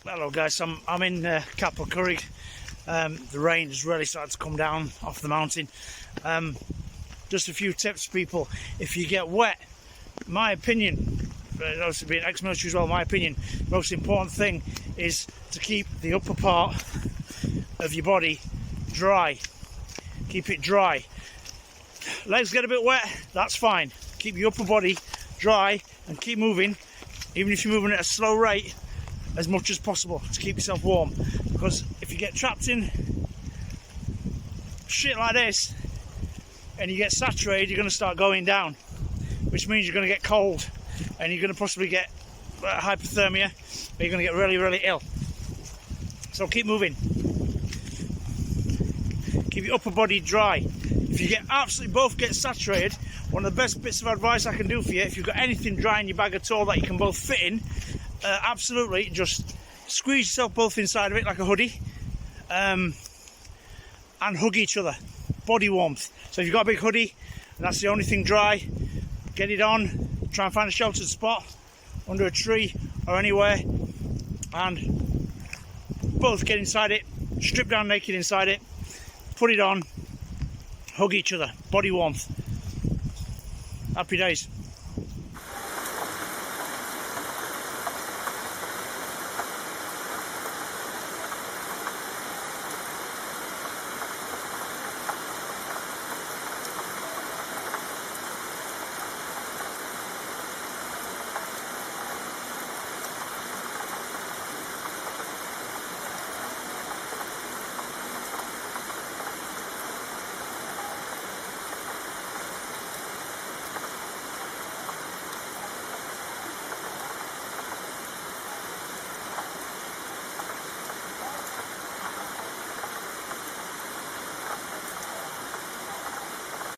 Hello guys, I'm in Capel Currig. The rain has really started to come down off the mountain. Just a few tips, people. If you get wet, my opinion, obviously being ex-military as well, my opinion, the most important thing is to keep the upper part of your body dry. Keep it dry. Legs get a bit wet, that's fine. Keep your upper body dry and keep moving, even if you're moving at a slow rate, as much as possible to keep yourself warm. Because if you get trapped in shit like this and you get saturated, you're going to start going down, which means you're going to get cold and you're going to possibly get hypothermia, or you're going to get really, really ill. So keep moving. Keep your upper body dry. If you get absolutely both get saturated, one of the best bits of advice I can do for you, if you've got anything dry in your bag at all that you can both fit in, absolutely just squeeze yourself both inside of it like a hoodie, and hug each other. Body warmth. So if you've got a big hoodie and that's the only thing dry, get it on, try and find a sheltered spot under a tree or anywhere, and both get inside it, strip down naked inside it, put it on, hug each other. Body warmth. Happy days.